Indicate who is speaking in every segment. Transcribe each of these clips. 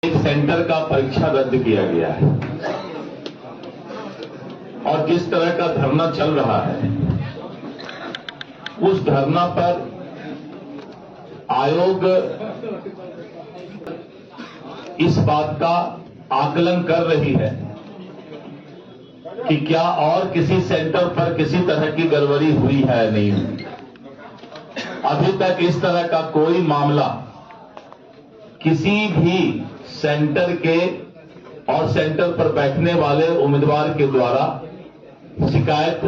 Speaker 1: एक सेंटर का परीक्षा रद्द किया गया है और जिस तरह का धरना चल रहा है उस धरना पर आयोग इस बात का आकलन कर रही है कि क्या और किसी सेंटर पर किसी तरह की गड़बड़ी हुई है या नहीं। अभी तक इस तरह का कोई मामला किसी भी सेंटर के और सेंटर पर बैठने वाले उम्मीदवार के द्वारा शिकायत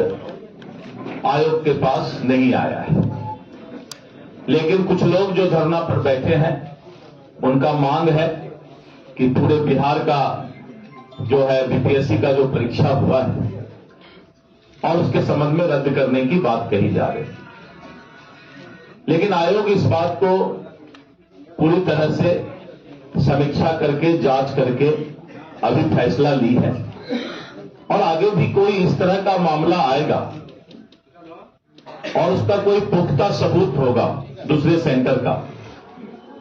Speaker 1: आयोग के पास नहीं आया है। लेकिन कुछ लोग जो धरना पर बैठे हैं उनका मांग है कि पूरे बिहार का जो है बीपीएससी का जो परीक्षा हुआ है और उसके संबंध में रद्द करने की बात कही जा रही है। लेकिन आयोग इस बात को पूरी तरह से समीक्षा करके जांच करके अभी फैसला ली है और आगे भी कोई इस तरह का मामला आएगा और उसका कोई पुख्ता सबूत होगा दूसरे सेंटर का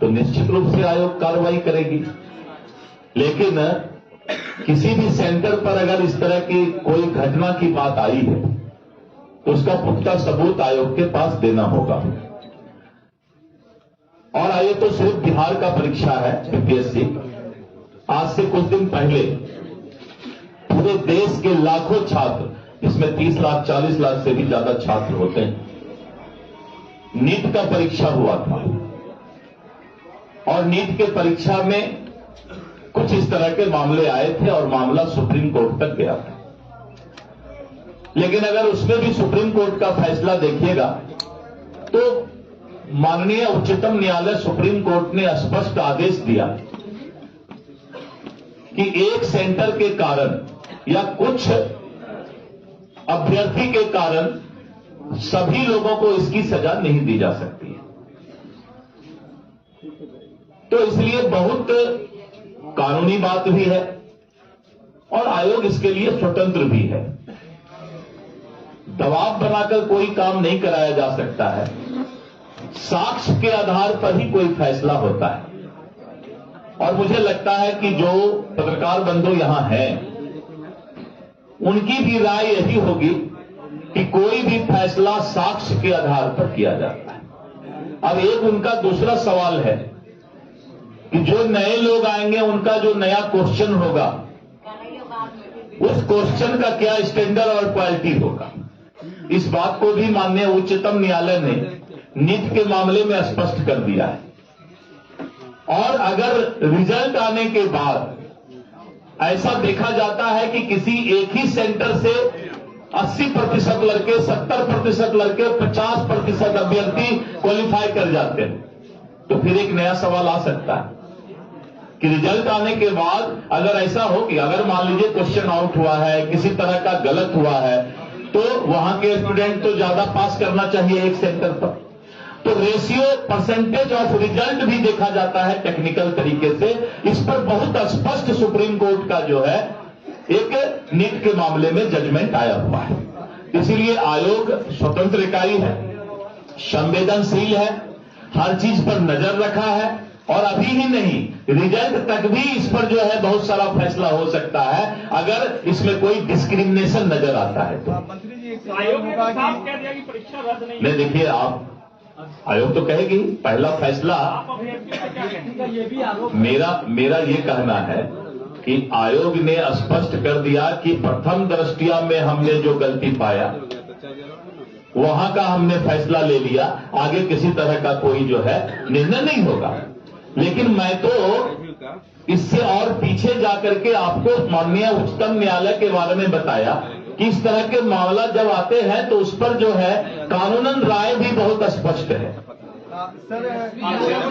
Speaker 1: तो निश्चित रूप से आयोग कार्रवाई करेगी। लेकिन किसी भी सेंटर पर अगर इस तरह की कोई घटना की बात आई है तो उसका पुख्ता सबूत आयोग के पास देना होगा। और ये तो सिर्फ बिहार का परीक्षा है बीपीएससी। आज से कुछ दिन पहले पूरे देश के लाखों छात्र, इसमें 30 लाख 40 लाख से भी ज्यादा छात्र होते हैं, नीट का परीक्षा हुआ था और नीट के परीक्षा में कुछ इस तरह के मामले आए थे और मामला सुप्रीम कोर्ट तक गया था। लेकिन अगर उसमें भी सुप्रीम कोर्ट का फैसला देखिएगा तो माननीय उच्चतम न्यायालय सुप्रीम कोर्ट ने स्पष्ट आदेश दिया कि एक सेंटर के कारण या कुछ अभ्यर्थी के कारण सभी लोगों को इसकी सजा नहीं दी जा सकती है। तो इसलिए बहुत कानूनी बात भी है और आयोग इसके लिए स्वतंत्र भी है। दबाव बनाकर कोई काम नहीं कराया जा सकता है। साक्ष्य के आधार पर ही कोई फैसला होता है और मुझे लगता है कि जो पत्रकार बंधु यहां हैं उनकी भी राय यही होगी कि कोई भी फैसला साक्ष्य के आधार पर किया जाता है। अब एक उनका दूसरा सवाल है कि जो नए लोग आएंगे उनका जो नया क्वेश्चन होगा उस क्वेश्चन का क्या स्टैंडर्ड और क्वालिटी होगा। इस बात को भी माननीय उच्चतम न्यायालय ने नीट के मामले में स्पष्ट कर दिया है। और अगर रिजल्ट आने के बाद ऐसा देखा जाता है कि किसी एक ही सेंटर से 80% लड़के, 70% लड़के, 50% अभ्यर्थी क्वालिफाई कर जाते हैं तो फिर एक नया सवाल आ सकता है कि रिजल्ट आने के बाद अगर ऐसा हो कि अगर मान लीजिए क्वेश्चन आउट हुआ है, किसी तरह का गलत हुआ है तो वहां के स्टूडेंट तो ज्यादा पास करना चाहिए एक सेंटर पर। तो रेशियो परसेंटेज ऑफ रिजल्ट भी देखा जाता है टेक्निकल तरीके से। इस पर बहुत स्पष्ट सुप्रीम कोर्ट का जो है एक नीट के मामले में जजमेंट आया हुआ है। इसीलिए आयोग स्वतंत्र इकाई है, संवेदनशील है, हर चीज पर नजर रखा है और अभी ही नहीं रिजल्ट तक भी इस पर जो है बहुत सारा फैसला हो सकता है अगर इसमें कोई डिस्क्रिमिनेशन नजर आता है तो।
Speaker 2: मंत्री जी आयोग ने साफ कह दिया कि परीक्षा रद्द नहीं।
Speaker 1: देखिए, आप आयोग तो कहेगी पहला फैसला। मेरा ये कहना है कि आयोग ने स्पष्ट कर दिया कि प्रथम दृष्टया में हमने जो गलती पाया वहां का हमने फैसला ले लिया, आगे किसी तरह का कोई जो है निर्णय नहीं होगा। लेकिन मैं तो इससे और पीछे जाकर के आपको माननीय उच्चतम न्यायालय के बारे में बताया कि इस तरह के मामला जब आते हैं तो उस पर जो है कानूनन राय भी बहुत स्पष्ट है।
Speaker 2: सर ईओयू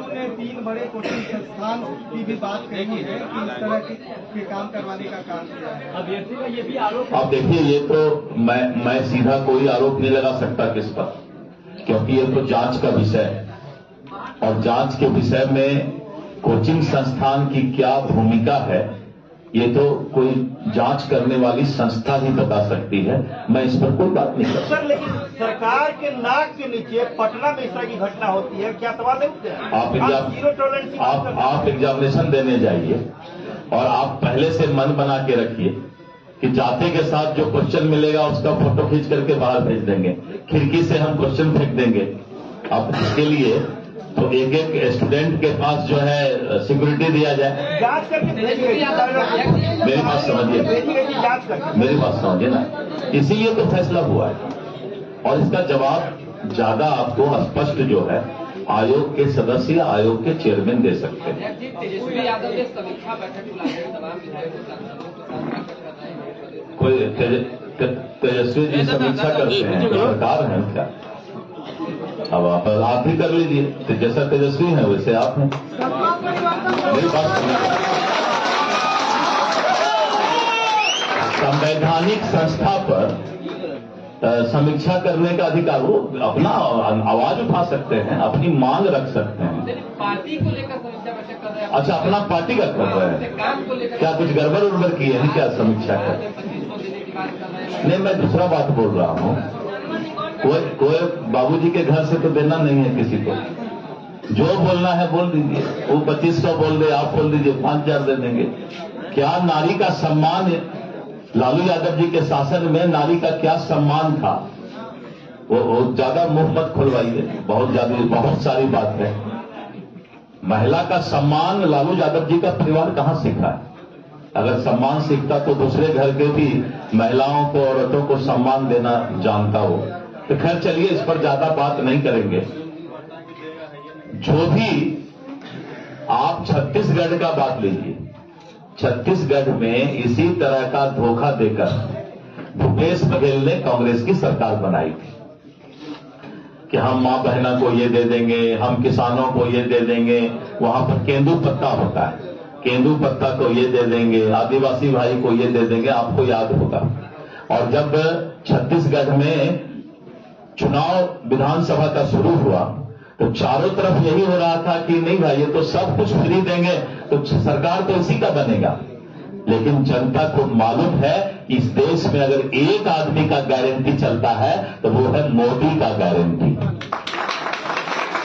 Speaker 2: ने 3 बड़े कोचिंग संस्थान की भी बात कही है कि इस तरह के काम करवाने का काम किया है। अभ्यर्थी का ये भी आरोप।
Speaker 1: अब देखिए, ये तो मैं सीधा कोई आरोप नहीं लगा सकता किस पर, क्योंकि ये तो जांच का विषय है और जांच के विषय में कोचिंग संस्थान की क्या भूमिका है ये तो कोई जांच करने वाली संस्था ही बता सकती है। मैं इस पर कोई बात नहीं कर सकता।
Speaker 2: सर, लेकिन सरकार आपके नाक के नीचे पटना में इस तरह की घटना होती है, क्या सवाल है?
Speaker 1: आप
Speaker 2: जीरो टॉलरेंस
Speaker 1: आप एग्जामिनेशन देने जाइए और आप पहले से मन बना के रखिए कि जाते के साथ जो क्वेश्चन मिलेगा उसका फोटो खींच करके बाहर भेज देंगे, खिड़की से हम क्वेश्चन फेंक देंगे। अब इसके लिए तो एक एक स्टूडेंट के पास जो है सिक्योरिटी दिया जाए।
Speaker 2: जांच करके
Speaker 1: मेरी बात समझिए,
Speaker 2: जांच करके
Speaker 1: मेरी बात समझिए ना, इसीलिए तो फैसला हुआ है और इसका जवाब ज्यादा आपको स्पष्ट जो है आयोग के सदस्य या आयोग के चेयरमैन दे सकते हैं।
Speaker 3: तेजस्वी यादव ने समीक्षा बैठक बुलाई तमाम विधायकों
Speaker 1: कोई तेजस्वी जी समीक्षा करते हैं तो सरकार है क्या? अब आप ही कर लीजिए, तो जैसा तेजस्वी है वैसे आप हैं। मेरी बात सुनिए, संवैधानिक संस्था पर समीक्षा करने का अधिकार, वो अपना आवाज उठा सकते हैं, अपनी मांग रख सकते हैं।
Speaker 3: पार्टी को लेकर समीक्षा बैठक कर रहे हैं।
Speaker 1: अच्छा, अपना पार्टी का कर रहे हैं,
Speaker 3: काम को लेकर
Speaker 1: क्या कुछ गड़बड़ उड़बड़ किए हैं क्या समीक्षा कर?
Speaker 3: 25 देने की बात कर रहे हैं।
Speaker 1: नहीं, मैं दूसरा बात बोल रहा हूँ, कोई बाबूजी के घर से तो देना नहीं है किसी को, जो बोलना है बोल दीजिए, वो 2500 बोल दे, आप बोल दीजिए 5000 दे देंगे। क्या नारी का सम्मान है? लालू यादव जी के शासन में नारी का क्या सम्मान था? वो ज्यादा मुंह मत खुलवाइए, बहुत सारी बात है। महिला का सम्मान लालू यादव जी का परिवार कहां सीखा है? अगर सम्मान सीखता तो दूसरे घर के भी महिलाओं को, औरतों को सम्मान देना जानता हो। तो खैर चलिए, इस पर ज्यादा बात नहीं करेंगे। जो भी आप छत्तीसगढ़ का बात लीजिए, छत्तीसगढ़ में इसी तरह का धोखा देकर भूपेश बघेल ने कांग्रेस की सरकार बनाई थी कि हम मां बहना को ये दे देंगे, हम किसानों को ये दे देंगे। वहां पर केंदू पत्ता होता है, केंदू पत्ता को ये दे देंगे, आदिवासी भाई को ये दे देंगे, आपको याद होगा। और जब छत्तीसगढ़ में चुनाव विधानसभा का शुरू हुआ तो चारों तरफ यही हो रहा था कि नहीं भाई, ये तो सब कुछ फ्री देंगे तो सरकार तो इसी का बनेगा। लेकिन जनता को मालूम है कि इस देश में अगर एक आदमी का गारंटी चलता है तो वो है मोदी का गारंटी।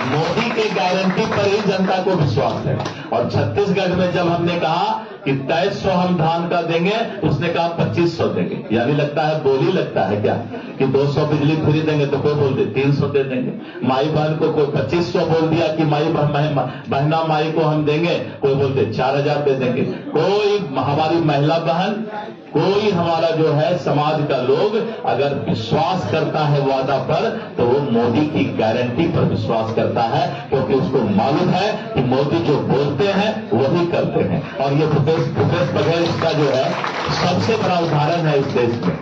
Speaker 1: मोदी के गारंटी पर ही जनता को विश्वास है। और छत्तीसगढ़ में जब हमने कहा कि 2300 हम धान का देंगे, उसने कहा 2500 देंगे। यानी लगता है बोली लगता है क्या कि 200 बिजली फ्री देंगे, तो कोई बोल दे 300 दे देंगे। माई बहन को कोई 2500 बोल दिया कि बहना माई को हम देंगे, कोई बोलते 4000 दे देंगे। कोई हमारी महिला बहन, कोई हमारा जो है समाज का लोग अगर विश्वास करता है वादा पर, तो वो मोदी की गारंटी पर विश्वास करता है, क्योंकि उसको मालूम है कि मोदी जो बोलते हैं वही करते हैं। और ये भूपेश बघेल का जो है सबसे बड़ा उदाहरण है इस देश में।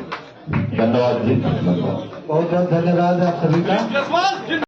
Speaker 1: धन्यवाद जी,
Speaker 2: बहुत बहुत धन्यवाद आप सभी का।